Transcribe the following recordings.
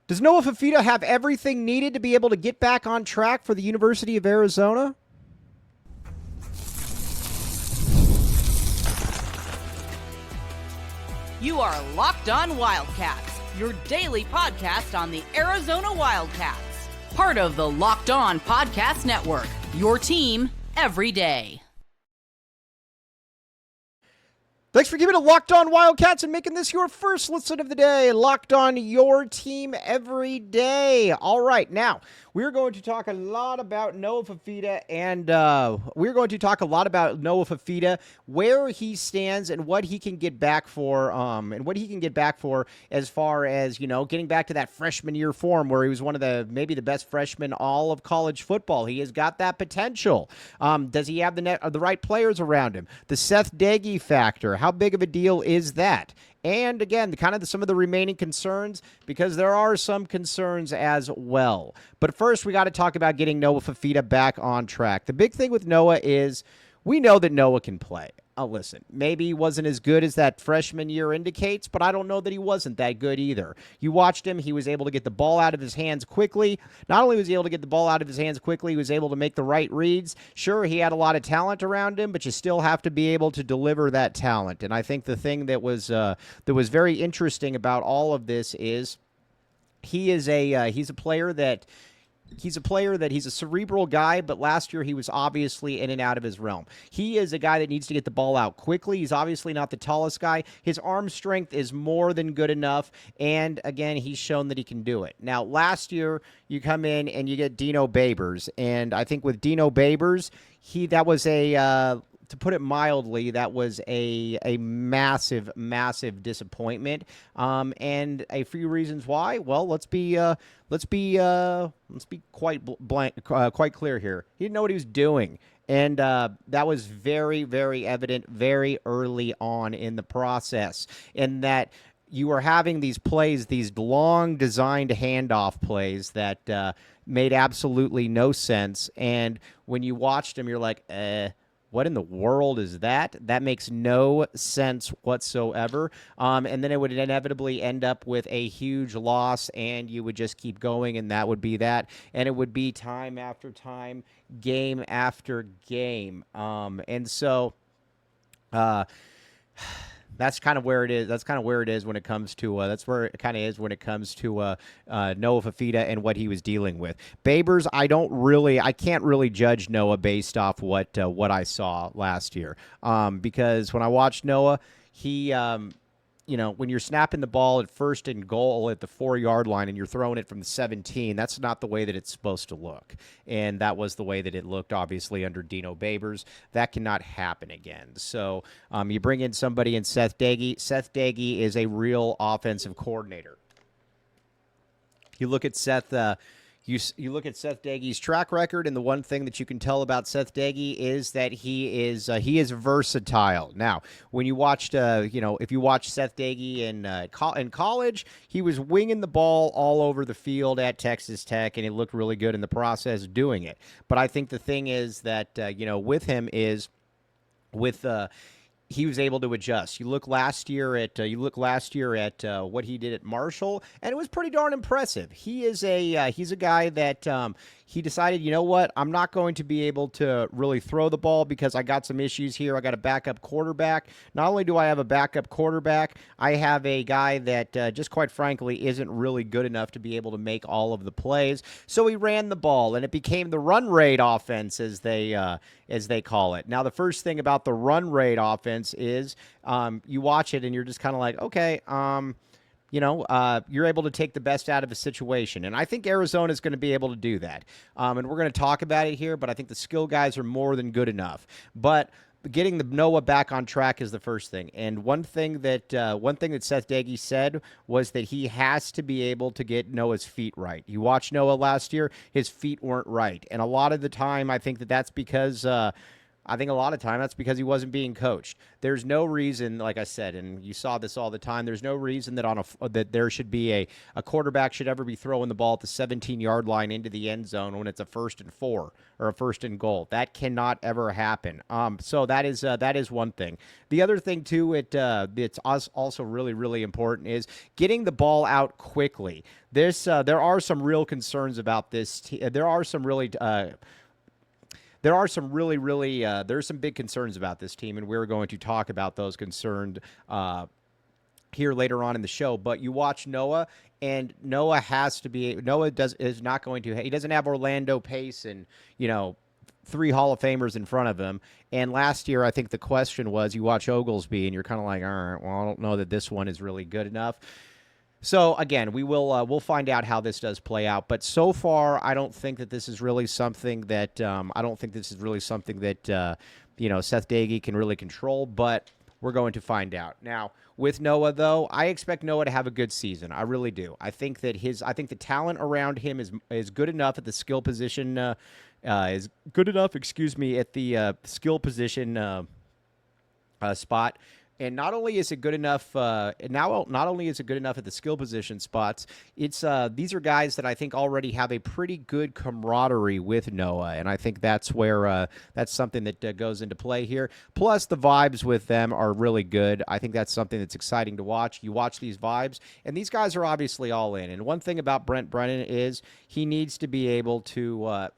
Does Noah Fifita have everything needed to be able to get back on track for the University of Arizona? You are Locked On Wildcats, your daily podcast on the Arizona Wildcats. Part of the Locked On Podcast Network, your team every day. Thanks for giving it Locked On Wildcats and making this your first listen of the day. Locked On, your team every day. All right, now we're going to talk a lot about Noah Fifita, and where he stands and what he can get back for, as far as, getting back to that freshman year form where he was one of maybe the best freshmen all of college football. He has got that potential. Does he have the right players around him? The Seth Doege factor. How big of a deal is that? And again, some of the remaining concerns, because there are some concerns as well. But first, we got to talk about getting Noah Fifita back on track. The big thing with Noah is we know that Noah can play. Listen, maybe he wasn't as good as that freshman year indicates, but I don't know that he wasn't that good either. You watched him. He was able to get the ball out of his hands quickly. Not only was he able to get the ball out of his hands quickly, he was able to make the right reads. Sure, he had a lot of talent around him, but you still have to be able to deliver that talent. And I think the thing that was very interesting about all of this is he's a player that he's a cerebral guy, but last year he was obviously in and out of his realm. He is a guy that needs to get the ball out quickly. He's obviously not the tallest guy. His arm strength is more than good enough, and again, he's shown that he can do it. Now, last year, you come in and you get Dino Babers, and I think with Dino Babers, to put it mildly, that was a massive, massive disappointment, and a few reasons why. Well, let's be quite clear here. He didn't know what he was doing, and that was very, very evident very early on in the process. In that you were having these plays, these long designed handoff plays that made absolutely no sense, and when you watched them, you're like, what in the world is that? That makes no sense whatsoever. And then it would inevitably end up with a huge loss, and you would just keep going, and that would be that. And it would be time after time, game after game. And so that's kind of where it is. That's kind of where it is when it comes to Noah Fifita and what he was dealing with. Babers, I can't really judge Noah based off what I saw last year. Because when I watched Noah, he when you're snapping the ball at first and goal at the 4-yard line and you're throwing it from the 17, that's not the way that it's supposed to look. And that was the way that it looked, obviously, under Dino Babers. That cannot happen again. So you bring in somebody in Seth Doege. Seth Doege is a real offensive coordinator. You look at Seth You look at Seth Doege's track record, and the one thing that you can tell about Seth Doege is that he is versatile. Now, when you watched, if you watched Seth Doege in college, he was winging the ball all over the field at Texas Tech, and he looked really good in the process doing it. But I think the thing is that with him is he was able to adjust. You look last year at what he did at Marshall, and it was pretty darn impressive. He's a guy that he decided, you know what, I'm not going to be able to really throw the ball because I got some issues here. I got a backup quarterback. Not only do I have a backup quarterback, I have a guy that just quite frankly isn't really good enough to be able to make all of the plays. So he ran the ball, and it became the run rate offense, as they call it. Now, the first thing about the run rate offense is you watch it and you're just kind of like, okay, you're able to take the best out of a situation. And I think Arizona is going to be able to do that. And we're going to talk about it here, but I think the skill guys are more than good enough. But getting the Noah back on track is the first thing. And one thing that Seth Doege said was that he has to be able to get Noah's feet right. You watched Noah last year, his feet weren't right. And a lot of the time, I think that's because I think a lot of time that's because he wasn't being coached. There's no reason, like I said, and you saw this all the time, there's no reason that that there should be a quarterback should ever be throwing the ball at the 17-yard line into the end zone when it's a 1st and 4 or a 1st and goal. That cannot ever happen. So that is one thing. The other thing too, it's also really, really important is getting the ball out quickly. There are some real concerns about this. There's some big concerns about this team, and we're going to talk about those concerns here later on in the show. But you watch Noah, and he doesn't have Orlando Pace and, 3 Hall of Famers in front of him. And last year, I think the question was, you watch Oglesby, and you're kind of like, all right, well, I don't know that this one is really good enough. So again, we'll find out how this does play out. But so far, I don't think that this is really something that Seth Doege can really control. But we're going to find out. Now, with Noah, though, I expect Noah to have a good season. I really do. I think that the talent around him is good enough at the skill position. At the skill position spot. And not only is it good enough, at the skill position spots, these are guys that I think already have a pretty good camaraderie with Noah, and I think that's where that's something that goes into play here. Plus, the vibes with them are really good. I think that's something that's exciting to watch. You watch these vibes, and these guys are obviously all in. And one thing about Brent Brennan is he needs to be able to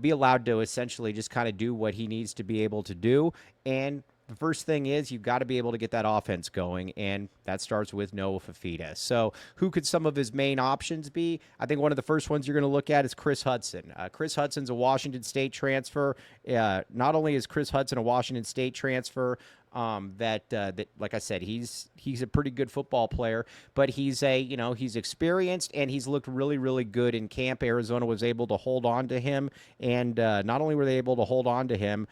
be allowed to essentially just kind of do what he needs to be able to do. And the first thing is you've got to be able to get that offense going, and that starts with Noah Fifita. So who could some of his main options be? I think one of the first ones you're going to look at is Kris Hudson. Kris Hudson's a Washington State transfer. Not only is Kris Hudson a Washington State transfer, that like I said, he's a pretty good football player, but he's experienced, and he's looked really, really good in camp. Arizona was able to hold on to him, and not only were they able to hold on to him,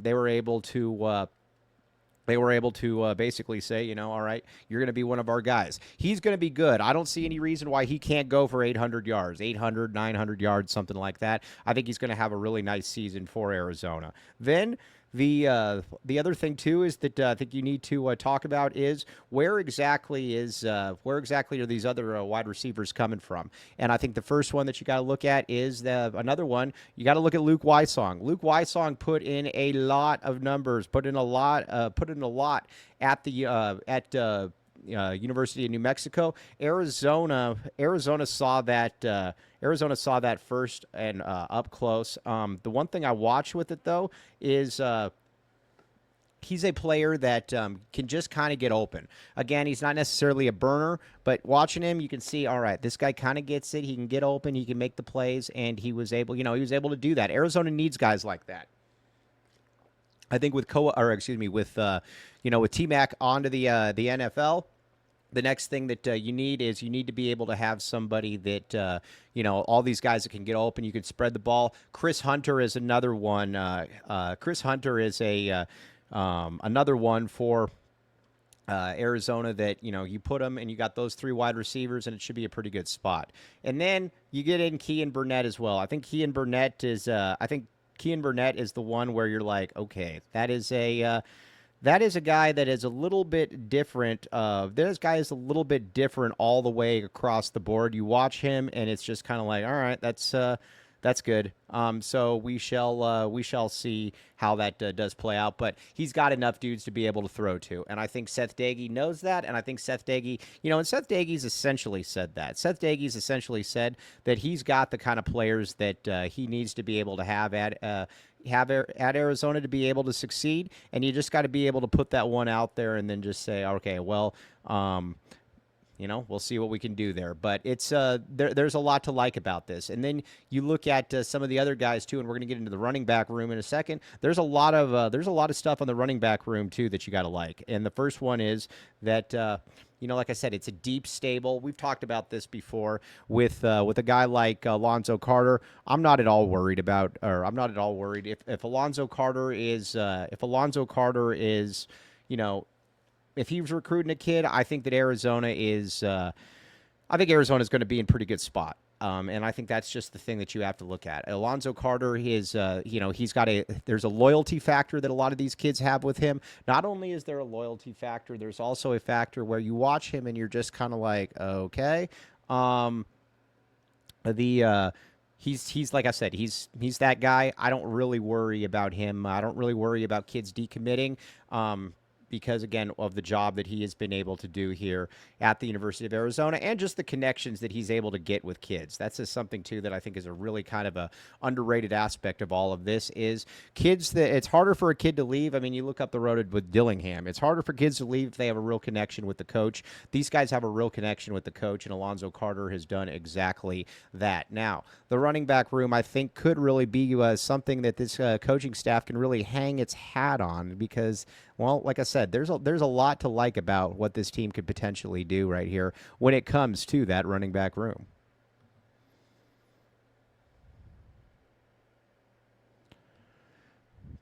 they were able to basically say, all right, you're going to be one of our guys. He's going to be good. I don't see any reason why he can't go for 800 yards, 800, 900 yards, something like that. I think he's going to have a really nice season for Arizona. Then the other thing too is that I think you need to talk about is where exactly are these other wide receivers coming from? And I think the first one that you got to look at is another one. You got to look at Luke Wysong. Luke Wysong put in a lot of numbers, put in a lot at the University of New Mexico. Arizona saw that. Arizona saw that first and up close. The one thing I watch with it, though, is he's a player that can just kind of get open. Again, he's not necessarily a burner, but watching him, you can see, all right, this guy kind of gets it. He can get open. He can make the plays, and he was able to do that. Arizona needs guys like that. I think with T-Mac onto the NFL, the next thing that you need to be able to have somebody that, all these guys that can get open, you can spread the ball. Chris Hunter is another one. Chris Hunter is another one for Arizona that, you put them and you got those 3 wide receivers, and it should be a pretty good spot. And then you get in Kean Burnett as well. I think Kean Burnett is the one where you're like, okay, that is a guy that is a little bit different. This guy is a little bit different all the way across the board. You watch him, and it's just kind of like, all right, that's good. So we shall see how that does play out. But he's got enough dudes to be able to throw to, and I think Seth Doege knows that. And I think Seth Doege, and Seth Doege's essentially said that. Seth Doege's essentially said that he's got the kind of players that he needs to be able to have at Arizona to be able to succeed, and you just got to be able to put that one out there and then just say, okay, well, we'll see what we can do there. But it's there's a lot to like about this. And then you look at some of the other guys too, and we're going to get into the running back room in a second. There's a lot of stuff on the running back room too that you got to like. And the first one is that like I said, it's a deep stable. We've talked about this before with a guy like Alonzo Carter. I'm not at all worried if Alonzo Carter is if he's recruiting a kid. I think that Arizona is going to be in pretty good spot. And I think that's just the thing that you have to look at. Alonzo Carter is, there's a loyalty factor that a lot of these kids have with him. Not only is there a loyalty factor, there's also a factor where you watch him and you're just kind of like, okay. He's like I said, he's that guy. I don't really worry about him. I don't really worry about kids decommitting. Because, again, of the job that he has been able to do here at the University of Arizona and just the connections that he's able to get with kids. That's just something, too, that I think is a really kind of a underrated aspect of all of this is kids that it's harder for a kid to leave. I mean, you look up the road with Dillingham. It's harder for kids to leave if they have a real connection with the coach. These guys have a real connection with the coach, and Alonzo Carter has done exactly that. Now, the running back room, I think, could really be something that this coaching staff can really hang its hat on because, well, like I said, there's a lot to like about what this team could potentially do right here when it comes to that running back room.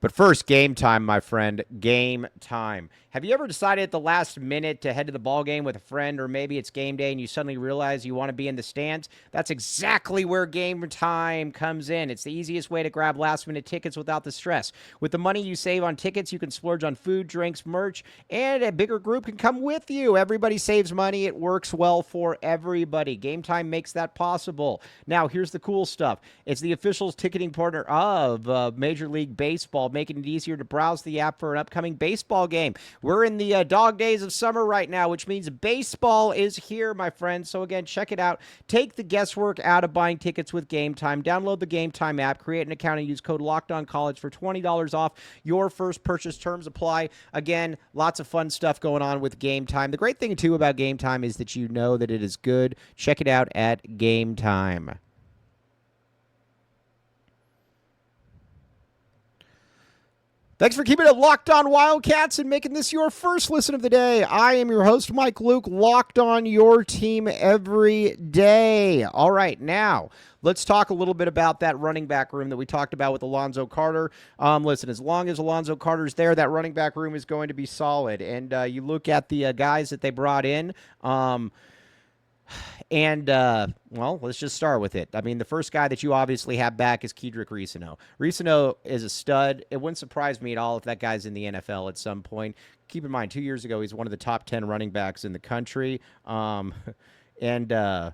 But first, game time, my friend. Game time. Have you ever decided at the last minute to head to the ball game with a friend, or maybe it's game day and you suddenly realize you want to be in the stands? That's exactly where game time comes in. It's the easiest way to grab last-minute tickets without the stress. With the money you save on tickets, you can splurge on food, drinks, merch, and a bigger group can come with you. Everybody saves money. It works well for everybody. Game time makes that possible. Now, here's the cool stuff. It's the official ticketing partner of Major League Baseball, making it easier to browse the app for an upcoming baseball game. We're in the dog days of summer right now, which means baseball is here, my friends. So again, check it out. Take the guesswork out of buying tickets with Game Time. Download the Game Time app, create an account, and use code LOCKEDONCollege for $20 off your first purchase. Terms apply. Again, lots of fun stuff going on with Game Time. The great thing, too, about Game Time is that you know that it is good. Check it out at Game Time. Thanks for keeping it locked on Wildcats and making this your first listen of the day. I am your host, Mike Luke, locked on your team every day. All right, now let's talk a little bit about that running back room that we talked about with Alonzo Carter. Listen, as long as Alonzo Carter's there, that running back room is going to be solid. And you look at the guys that they brought in, well, let's just start with it. I mean, the first guy that you obviously have back is Kedrick Reesano. Reesano is a stud. It wouldn't surprise me at all if that guy's in the NFL at some point. Keep in mind, 2 years ago, he's one of the top 10 running backs in the country. And I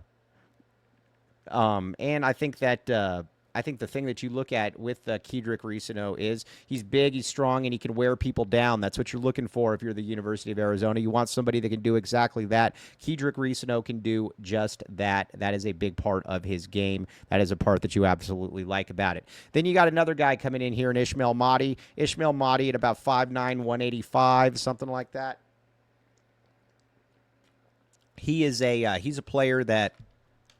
think that I think the thing that you look at with Kedrick Reesano is he's big, he's strong, and he can wear people down. That's what you're looking for if you're the University of Arizona. You want somebody that can do exactly that. Kedrick Reesano can do just that. That is a big part of his game. That is a part that you absolutely like about it. Then you got another guy coming in here in Ishmael Mahdi. Ishmael Mahdi at about 5'9", 185, something like that. He's a player that,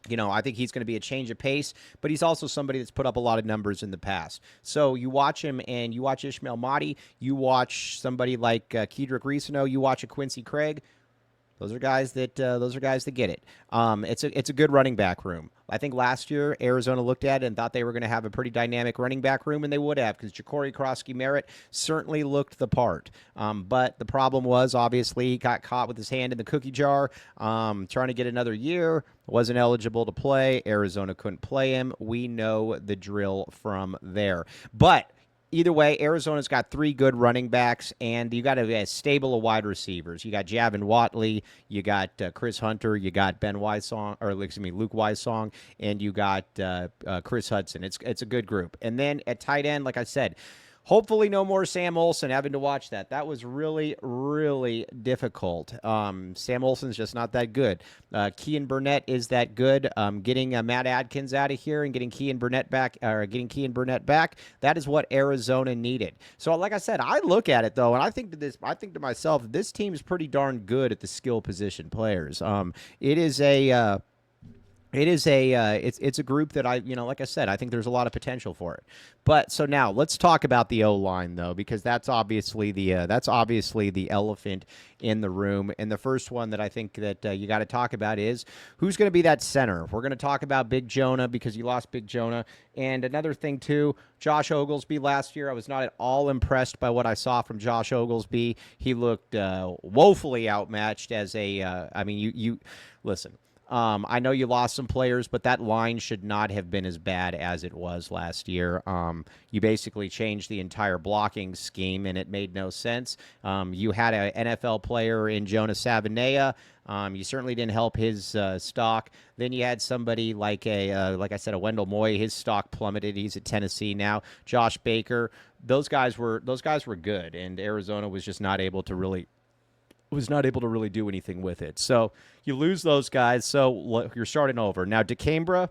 you know, I think he's going to be a change of pace, but he's also somebody that's put up a lot of numbers in the past. So you watch him, and you watch Ishmael Mahdi, you watch somebody like Kedrick Reesano, you watch a Quincy Craig. Those are guys that get it. It's a good running back room. I think last year Arizona looked at it and thought they were going to have a pretty dynamic running back room, and they would have because Ja'Cory Krosky-Merritt certainly looked the part. But the problem was, obviously, he got caught with his hand in the cookie jar, trying to get another year, wasn't eligible to play. Arizona couldn't play him. We know the drill from there. But either way, Arizona's got three good running backs, and you got a stable of wide receivers. You got Javin Watley, you got Chris Hunter, you got Luke Wysong, and you got Chris Hudson. It's a good group. And then at tight end, like I said, hopefully no more Sam Olsen having to watch that. That was really, really difficult. Sam Olsen's just not that good. Kean Burnett is that good. Getting Matt Adkins out of here and getting Kean Burnett back, that is what Arizona needed. So like I said, I look at it though, and I think to myself, this team is pretty darn good at the skill position players. It's a group that like I said, I think there's a lot of potential for it. But so now let's talk about the O-line though, because that's obviously the elephant in the room. And the first one that I think that you got to talk about is who's going to be that center. We're going to talk about Big Jonah because you lost Big Jonah. And another thing too, Josh Oglesby last year, I was not at all impressed by what I saw from Josh Oglesby. He looked woefully outmatched as you listen. I know you lost some players, but that line should not have been as bad as it was last year. You basically changed the entire blocking scheme, and it made no sense. You had an NFL player in Jonas Savanea. You certainly didn't help his stock. Then you had somebody like like I said, a Wendell Moy. His stock plummeted. He's at Tennessee now. Josh Baker. Those guys were good, and Arizona was just not able to really do anything with it. So you lose those guys, so you're starting over. Now, DeCambra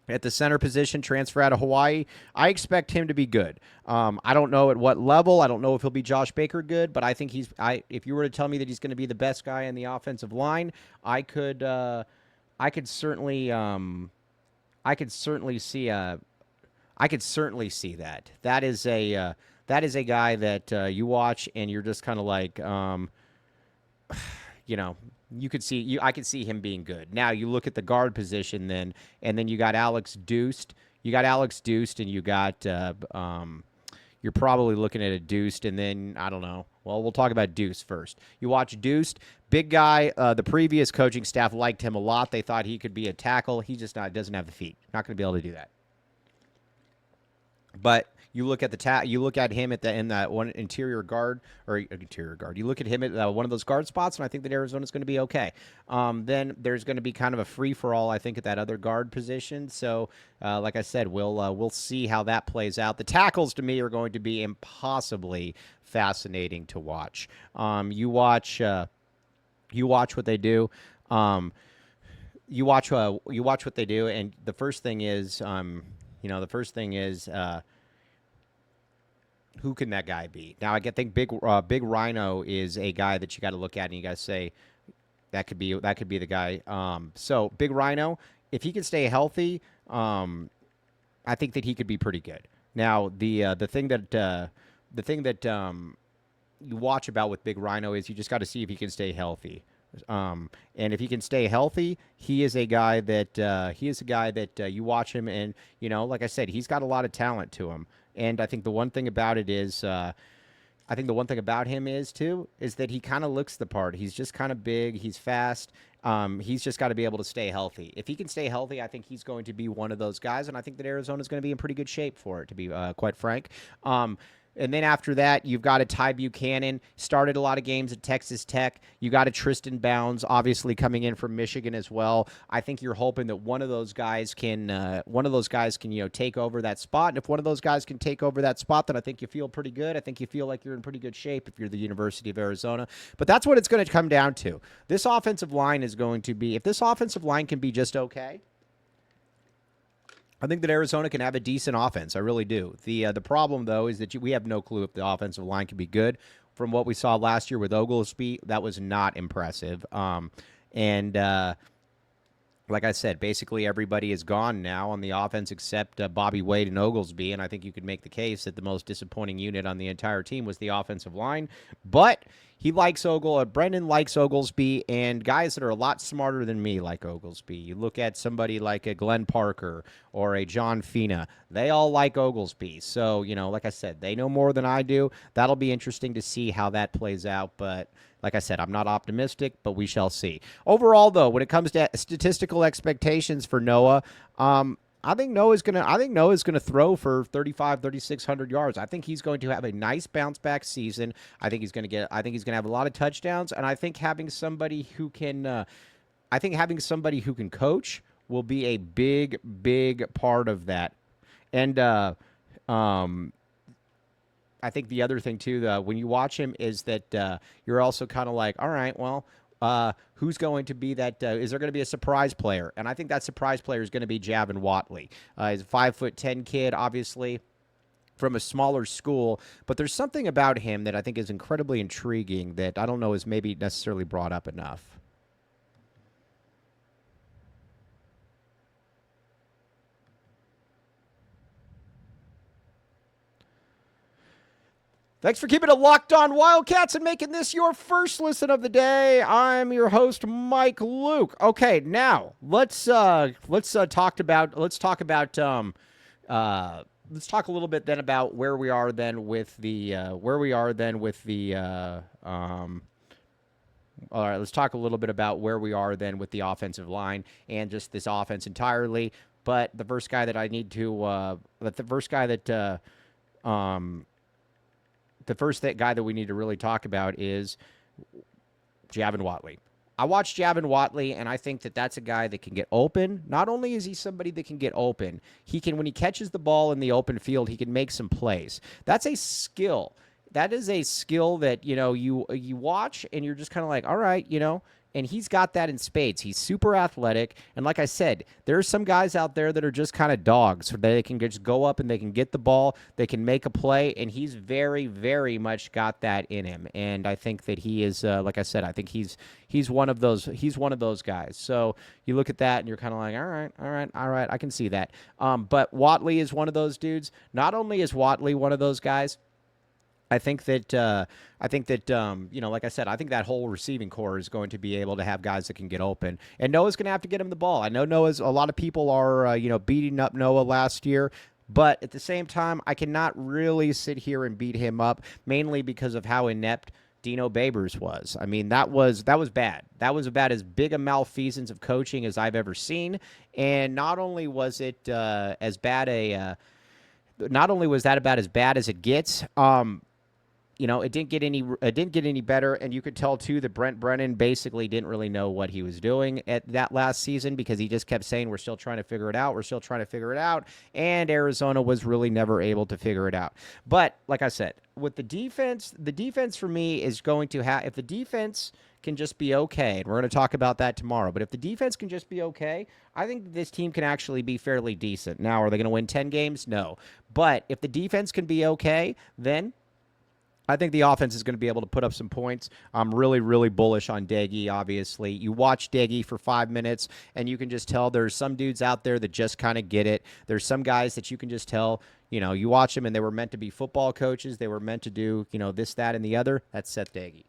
at the center position, transfer out of Hawaii. I expect him to be good. I don't know at what level. I don't know if he'll be Josh Baker good, but I think if you were to tell me that he's going to be the best guy in the offensive line, I could certainly see that. That is a guy that you watch and you're just kind of like, I could see him being good. Now you look at the guard position and then you got Alex Deuced. And you got you're probably looking at a Deuced, and then I don't know. Well, we'll talk about Deuce first. You watch Deuced, big guy. The previous coaching staff liked him a lot. They thought he could be a tackle. He just doesn't have the feet. Not going to be able to do that. But you look at you look at him in that one interior guard. You look at him at one of those guard spots, and I think that Arizona's going to be okay. Then there's going to be kind of a free for all, I think, at that other guard position. So, like I said, we'll see how that plays out. The tackles to me are going to be impossibly fascinating to watch. You watch what they do. You watch what they do, and the first thing is. Who can that guy be? Now, I think Big Rhino is a guy that you got to look at, and you got to say that could be the guy. So Big Rhino, if he can stay healthy, I think that he could be pretty good. Now, the thing that you watch about with Big Rhino is you just got to see if he can stay healthy. And if he can stay healthy, he is a guy that you watch him, and like I said, he's got a lot of talent to him. And I think the one thing about him is that he kind of looks the part. He's just kind of big. He's fast. He's just got to be able to stay healthy. If he can stay healthy, I think he's going to be one of those guys, and I think that Arizona's going to be in pretty good shape for it, to be quite frank. And then after that, you've got a Ty Buchanan, started a lot of games at Texas Tech. You got a Tristan Bounds, obviously coming in from Michigan as well. I think you're hoping that one of those guys can take over that spot. And if one of those guys can take over that spot, then I think you feel pretty good. I think you feel like you're in pretty good shape if you're the University of Arizona. But that's what it's going to come down to. This offensive line is going to be, if this offensive line can be just okay, I think that Arizona can have a decent offense. I really do. The problem, though, is that we have no clue if the offensive line can be good. From what we saw last year with Oglesby, that was not impressive. Like I said, basically everybody is gone now on the offense except Bobby Wade and Oglesby, and I think you could make the case that the most disappointing unit on the entire team was the offensive line. But Brendan likes Oglesby, and guys that are a lot smarter than me like Oglesby. You look at somebody like a Glenn Parker or a John Fina. They all like Oglesby. So, like I said, they know more than I do. That'll be interesting to see how that plays out, but like I said, I'm not optimistic, but we shall see. Overall, though, when it comes to statistical expectations for Noah, I think Noah's gonna throw for 3,600 yards. I think he's going to have a nice bounce back season. I think he's gonna have a lot of touchdowns, and I think having somebody who can coach will be a big part of that. And I think the other thing, too, when you watch him is that you're also kind of like, all right, well, who's going to be that? Is there going to be a surprise player? And I think that surprise player is going to be Javin Watley. He's a 5'10" kid, obviously, from a smaller school. But there's something about him that I think is incredibly intriguing that I don't know is maybe necessarily brought up enough. Thanks for keeping it locked on Wildcats and making this your first listen of the day. I'm your host, Mike Luke. Okay, now let's talk a little bit then about where we are then with the All right, let's talk a little bit about where we are then with the offensive line and just this offense entirely. But the first guy that I need to, guy that we need to really talk about is Javin Watley. I watched Javin Watley, and I think that that's a guy that can get open. Not only is he somebody that can get open, he can, when he catches the ball in the open field, he can make some plays. That's a skill. That is a skill that, you watch, and you're just kind of like, all right, and he's got that in spades. He's super athletic, and like I said, there's some guys out there that are just kind of dogs. So they can just go up and they can get the ball, they can make a play, and he's very, very much got that in him. And I think that he is, like I said, I think he's one of those. He's one of those guys. So you look at that and you're kind of like, all right, I can see that. But Watley is one of those dudes. Not only is Watley one of those guys, I think that like I said, I think that whole receiving core is going to be able to have guys that can get open, and Noah's going to have to get him the ball. I know a lot of people are beating up Noah last year, but at the same time, I cannot really sit here and beat him up, mainly because of how inept Dino Babers was. I mean, that was bad. That was about as big a malfeasance of coaching as I've ever seen, and not only was it not only was that about as bad as it gets. It didn't get any better, and you could tell too that Brent Brennan basically didn't really know what he was doing at that last season, because he just kept saying, we're still trying to figure it out, and Arizona was really never able to figure it out. But like I said, with the defense for me is going to have, if the defense can just be okay, and we're going to talk about that tomorrow, but if the defense can just be okay, I think this team can actually be fairly decent. Now, are they going to win 10 games? No. But if the defense can be okay, then I think the offense is going to be able to put up some points. I'm really, really bullish on Doege, obviously. You watch Doege for 5 minutes, and you can just tell there's some dudes out there that just kind of get it. There's some guys that you can just tell, you watch them, and they were meant to be football coaches. They were meant to do, this, that, and the other. That's Seth Doege.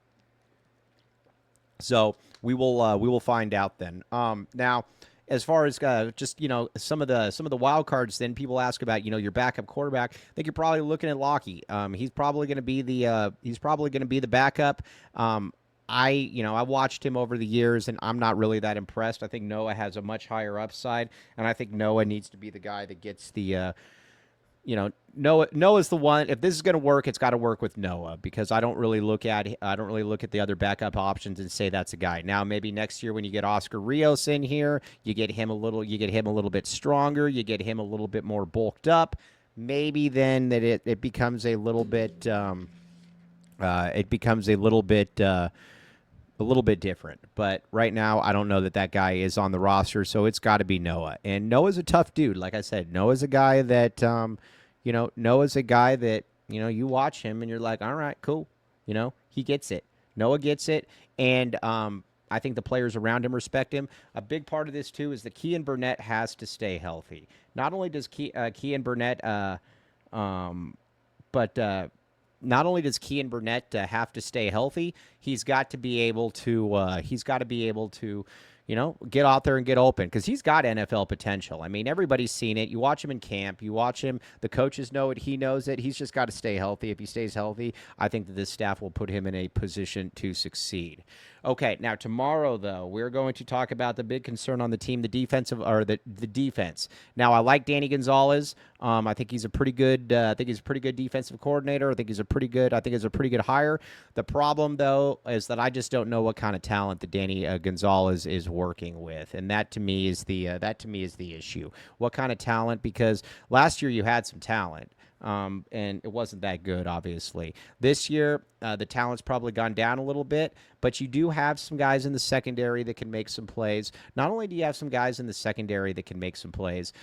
So we will find out then. Now, as far as just some of the wild cards, then people ask about your backup quarterback. I think you're probably looking at Lockie. He's probably going to be the backup. I watched him over the years, and I'm not really that impressed. I think Noah has a much higher upside, and I think Noah needs to be the guy that gets the. Noah's the one. If this is going to work, it's got to work with Noah, because I don't really look at the other backup options and say that's a guy. Now, maybe next year when you get Oscar Rios in here, you get him a little bit stronger, you get him a little bit more bulked up. Maybe then that it becomes a little bit different. But right now, I don't know that guy is on the roster, so it's got to be Noah. And Noah's a tough dude. Like I said, Noah's a guy that, you watch him and you're like, all right, cool. He gets it. Noah gets it. And I think the players around him respect him. A big part of this, too, is that Kean Burnett has to stay healthy. Not only does Kean Burnett, not only does Kean Burnett have to stay healthy, he's got to be able to, get out there and get open, because he's got NFL potential. I mean, everybody's seen it. You watch him in camp. You watch him. The coaches know it. He knows it. He's just got to stay healthy. If he stays healthy, I think that this staff will put him in a position to succeed. Okay, now tomorrow, though, we're going to talk about the big concern on the team, the defense. Now, I like Danny Gonzalez. I think he's a pretty good. Defensive coordinator. I think he's a pretty good hire. The problem, though, is that I just don't know what kind of talent that Danny Gonzalez is working with, and that to me is the issue. What kind of talent? Because last year you had some talent. And it wasn't that good, obviously. This year, the talent's probably gone down a little bit, but you do have some guys in the secondary that can make some plays. Not only do you have some guys in the secondary that can make some plays,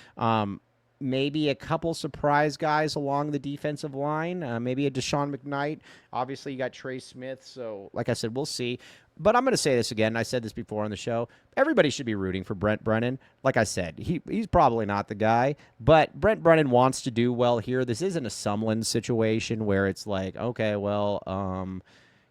maybe a couple surprise guys along the defensive line, maybe a Deshaun McKnight. Obviously, you got Trey Smith, so like I said, we'll see. But I'm going to say this again. I said this before on the show. Everybody should be rooting for Brent Brennan. Like I said, he's probably not the guy, but Brent Brennan wants to do well here. This isn't a Sumlin situation where it's like, okay, well,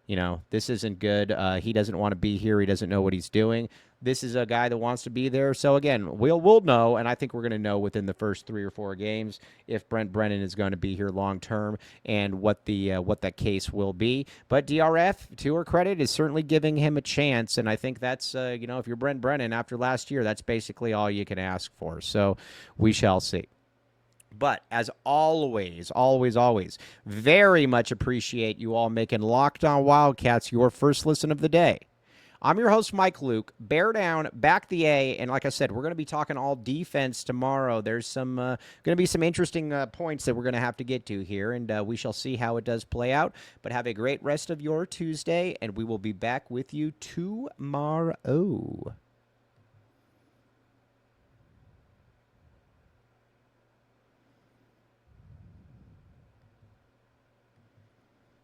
This isn't good. He doesn't want to be here. He doesn't know what he's doing. This is a guy that wants to be there. So, again, we'll know, and I think we're going to know within the first 3 or 4 games if Brent Brennan is going to be here long term and what that case will be. But DRF, to her credit, is certainly giving him a chance, and I think that's, if you're Brent Brennan after last year, that's basically all you can ask for. So we shall see. But as always, very much appreciate you all making Locked On Wildcats your first listen of the day. I'm your host, Mike Luke. Bear down, back the A, and like I said, we're going to be talking all defense tomorrow. There's some going to be some interesting points that we're going to have to get to here, and we shall see how it does play out. But have a great rest of your Tuesday, and we will be back with you tomorrow.